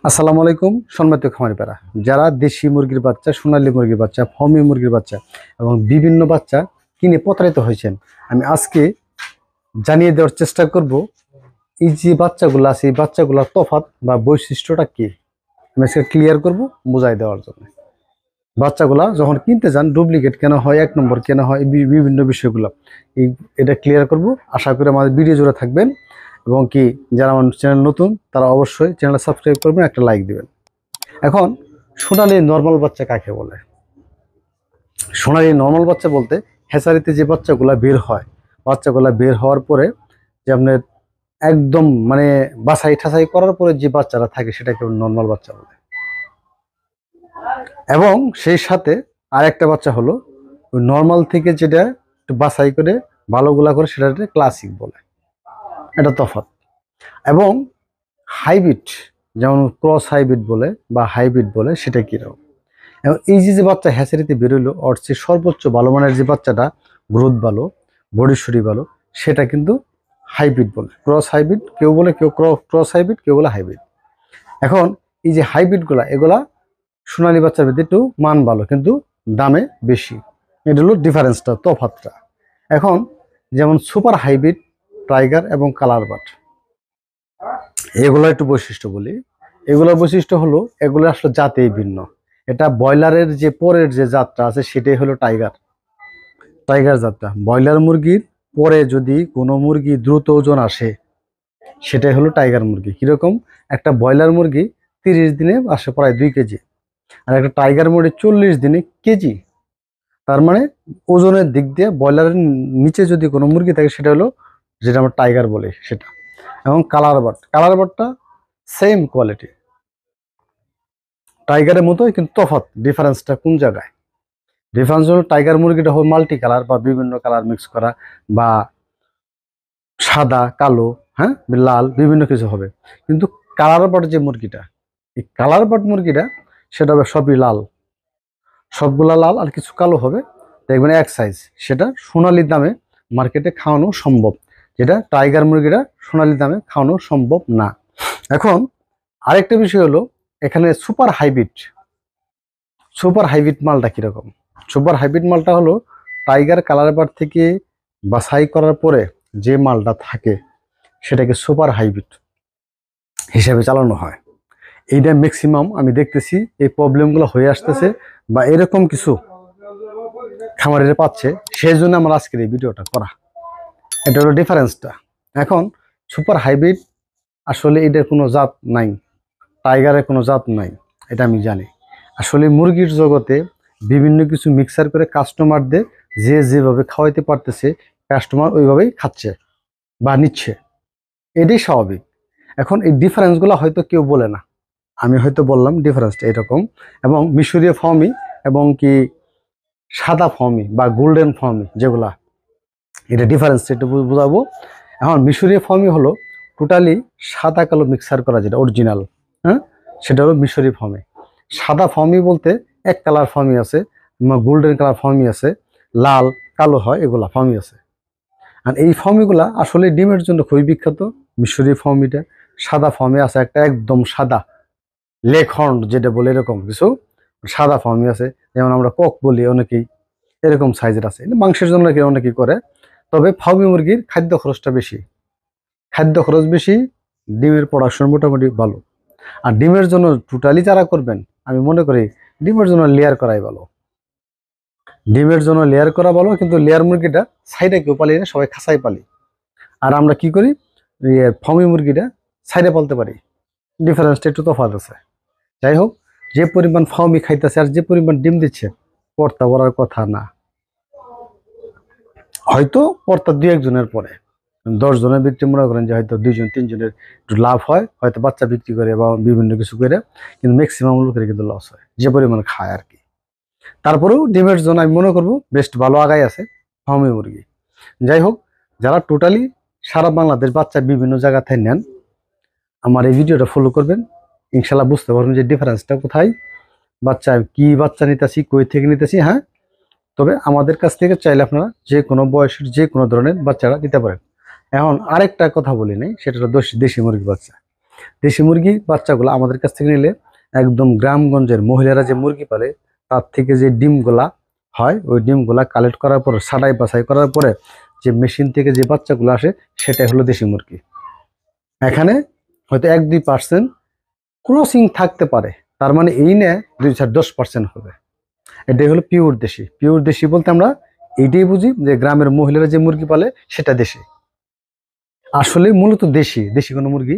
আসসালামু আলাইকুম সম্মানিত খামারিপাড়া। যারা দেশি মুরগির বাচ্চা, সোনালী মুরগির বাচ্চা, ফার্মি মুরগির বাচ্চা এবং বিভিন্ন বাচ্চা কিনে প্রতারিত হয়েছেন, আমি আজকে জানিয়ে দেওয়ার চেষ্টা করব এই যে বাচ্চাগুলো আছে এই বাচ্চাগুলোর তফাৎ বা বৈশিষ্ট্যটা কি আমি আজকে ক্লিয়ার করব বোঝাই দেওয়ার জন্য। বাচ্চাগুলা যখন কিনতে যান ডুপ্লিকেট কেন হয়, এক নম্বর কেন হয়, বিভিন্ন বিষয়গুলো এটা ক্লিয়ার করব। আশা করি আমাদের ভিডিও জুড়ে থাকবেন এবং কি যারা আমার চ্যানেল নতুন তারা অবশ্যই চ্যানেল সাবস্ক্রাইব করবেন, একটা লাইক দিবেন। এখন সোনালী নর্মাল বাচ্চা কাকে বলে? সোনালী নর্মাল বাচ্চা বলতে হ্যাচারিতে যে বাচ্চাগুলা বের হয়, বাচ্চাগুলা বের হওয়ার পরে যে আপনার একদম মানে বাছাই ঠাছাই করার পরে যে বাচ্চারা থাকে সেটাকে নর্মাল বাচ্চা বলে। এবং সেই সাথে আরেকটা বাচ্চা হলো ওই নর্মাল থেকে যেটা একটু বাছাই করে ভালোগুলা করে সেটা ক্লাসিক বলে। এটা তফাৎ। এবং হাইব্রিড, যেমন ক্রস হাইব্রিড বলে বা হাইব্রিড বলে, সেটা কিরকম? এবং এই যে বাচ্চা হ্যাচারিতে বেরোলো ওর চেয়ে সর্বোচ্চ ভালো মানের যে বাচ্চাটা গ্রোথ ভালো, বডি শরীর ভালো, সেটা কিন্তু হাইব্রিড বলে। ক্রস হাইব্রিড কেউ বলে, কেউ ক্রস হাইব্রিড, কেউ বলে হাইব্রিড। এখন এই যে হাইব্রিডগুলা এগুলা সোনালী বাচ্চার ভিতরে একটু মান ভালো কিন্তু দামে বেশি। এটা হলো ডিফারেন্সটা, তফাৎটা। এখন যেমন সুপার হাইব্রিড, টাইগার এবং কালার বাট, এগুলো একটু বৈশিষ্ট্য বলি। এগুলোর বৈশিষ্ট্য হলো এগুলো আসলে জাতেই ভিন্ন। এটা ব্রয়লারের যে পরের যে জাতটা আছে সেটাই হলো টাইগার। টাইগার জাতটা ব্রয়লার মুরগির পরে যদি কোনো মুরগি দ্রুত ওজন আসে সেটাই হলো টাইগার মুরগি। কিরকম? একটা ব্রয়লার মুরগি 30 দিনে আসে প্রায় 2 কেজি, আর একটা টাইগার মুরগি 40 দিনে কেজি। তার মানে ওজনের দিক দিয়ে ব্রয়লারের নিচে যদি কোনো মুরগি থাকে সেটা হলো যেটা আমরা টাইগার বলি সেটা। এবং কালার বাটটা সেম কোয়ালিটি, টাইগারের মতোই কিন্তু তফাৎ। ডিফারেন্সটা কোন জায়গায়? ডিফারেন্স হলো টাইগার মুরগিটা হবে মাল্টি কালার বা বিভিন্ন কালার মিক্স করা, বা সাদা কালো, হ্যাঁ, লাল, বিভিন্ন কিছু হবে। কিন্তু কালার বাট যে মুরগিটা, এই কালার বাট মুরগিটা সেটা হবে সবই লাল, সবগুলা লাল আর কিছু কালো হবে, দেখবেন এক সাইজ। সেটা সোনালী দামে মার্কেটে খাওয়ানো সম্ভব, যেটা টাইগার মুরগিটা সোনালী দামে খাওয়ানো সম্ভব না। এখন আরেকটা বিষয় হলো এখানে সুপার হাইব্রিড মালটা কিরকম? সুপার হাইব্রিড মালটা হলো টাইগার কালার বার থেকে বাছাই করার পরে যে মালটা থাকে সেটাকে সুপার হাইব্রিড হিসেবে চালানো হয়। এইটা ম্যাক্সিমাম আমি দেখতেছি এই প্রবলেমগুলো হয়ে আসতেছে বা এরকম কিছু খামারিরা পাচ্ছে, সেই জন্য আমার আজকের এই ভিডিওটা করা। এটা হলো ডিফারেন্সটা। এখন সুপার হাইব্রিড আসলে এটার কোনো জাত নাই, টাইগারের কোনো জাত নাই, এটা আমি জানি। আসলে মুরগির জগতে বিভিন্ন কিছু মিক্সার করে কাস্টমারদের যে যেভাবে খাওয়াইতে পারতেছে কাস্টমার ওইভাবেই খাচ্ছে বা নিচ্ছে, এটাই স্বাভাবিক। এখন এই ডিফারেন্সগুলো হয়তো কেউ বলে না, আমি হয়তো বললাম ডিফারেন্সটা এরকম। এবং মিশরীয় ফার্মি এবং কি সাদা ফার্মি বা গোল্ডেন ফার্মি যেগুলা, এটা ডিফারেন্স একটু বোঝাবো। এখন মিশরীয় ফার্মি হলো টোটালি সাদা কালো মিক্সার করা, যেটা অরিজিনাল, হ্যাঁ, সেটা হলো মিশরীয় ফার্মি। সাদা ফার্মি বলতে এক কালার ফার্মি আছে, গোল্ডেন কালার ফার্মি আছে, লাল কালো হয়, এগুলা ফার্মি আছে। আর এই ফার্মিগুলা আসলে ডিমের জন্য খুবই বিখ্যাত। মিশরীয় ফার্মিটা সাদা ফার্মি আছে, একটা একদম সাদা লেগ হর্ন যেটা বলে, এরকম কিছু সাদা ফার্মি আছে। যেমন আমরা কক বলি, অনেকেই এরকম সাইজের আছে। মাংসের জন্য অনেকেই করে। তবে ফার্মি মুরগির খাদ্য খরচটা বেশি, খাদ্য খরচ বেশি, ডিমের প্রোডাকশন মোটামুটি ভালো। আর ডিমের জন্য টোটালি যারা করবেন, আমি মনে করি ডিমের জন্য লেয়ার করাই ভালো। ডিমের জন্য লেয়ার করা ভালো, কিন্তু লেয়ার মুরগিটা সাইডে কেউ পালি না, সবাই খাসাই পালি। আর আমরা কি করি, ফার্মি মুরগিটা সাইডে পালতে পারি। ডিফারেন্সটা একটু তফাৎ আছে। যাই হোক, যে পরিমাণ ফার্মি খাইতেছে আর যে পরিমাণ ডিম দিচ্ছে পর্তা বলার কথা না। হয়তো পর্তা 2-1 জনের পরে, 10 জনের বিক্রি মনে করেন যে হয়তো 2-3 জনের একটু লাভ হয়, হয়তো বাচ্চা বিক্রি করে বা বিভিন্ন কিছু করে, কিন্তু ম্যাক্সিমাম লোকের কিন্তু লস হয় যে পরিমাণ খায় আর কি। তারপরেও ডিমের জন্য আমি মনে করবো বেস্ট ভালো আগায় আছে ফার্মি মুরগি। যাই হোক, যারা টোটালি সারা বাংলাদেশ বাচ্চা বিভিন্ন জায়গা থেকে নেন, আমার এই ভিডিওটা ফলো করবেন, ইনশাল্লাহ বুঝতে পারবেন যে ডিফারেন্সটা কোথায়, বাচ্চা কি বাচ্চা নিতেছি, কই থেকে নিতেছি। হ্যাঁ, তবে আমাদের কাছ থেকে চাইলে আপনারা যে কোনো বয়সের যে কোনো ধরনের বাচ্চারা দিতে পারেন। এখন আরেকটা কথা বলি নাই, সেটা হলো দেশি মুরগির বাচ্চা। দেশি মুরগি বাচ্চাগুলো আমাদের কাছ থেকে নিলে একদম গ্রামগঞ্জের মহিলারা যে মুরগি পালে তার থেকে যে ডিমগুলা হয়, ওই ডিমগুলা কালেক্ট করার পরে ছাঁটাই বাছাই করার পরে যে মেশিন থেকে যে বাচ্চাগুলো আসে সেটাই হলো দেশি মুরগি। এখানে হয়তো 1-2% ক্রসিং থাকতে পারে, তার মানে এই নিয়ে 2-10% হবে। এটাই হলো পিওর দেশি। পিওর দেশি বলতে আমরা এইটাই বুঝি যে গ্রামের মহিলারা যে মুরগি পালে সেটা দেশি। আসলে মূলত দেশি দেশি কোনো মুরগি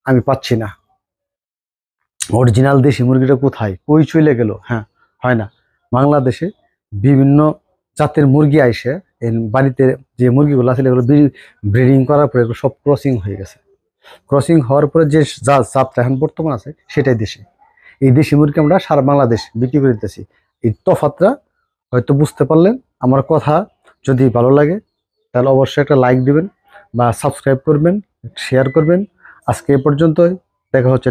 আমি পাচ্ছি না। অরিজিনাল দেশি মুরগিটা কোথায়, কই চলে গেল? হ্যাঁ, হয় না। বাংলাদেশে বিভিন্ন জাতের মুরগি আইসে এই বাড়িতে যে মুরগিগুলো আছে এগুলো ব্রিডিং করার পরে এগুলো সব ক্রসিং হয়ে গেছে। ক্রসিং হওয়ার পরে যে জাতটা এখন বর্তমান আছে সেটাই দেশি। এই দেশি মুরগি আমরা সারা বাংলাদেশ বিক্রি করে দিতেছি। এই তফাৎটা হয়তো বুঝতে পারলেন। আমার কথা যদি ভালো লাগে তাহলে অবশ্যই একটা লাইক দিবেন বা সাবস্ক্রাইব করবেন, শেয়ার করবেন। আজকে এ পর্যন্তই, দেখা হচ্ছে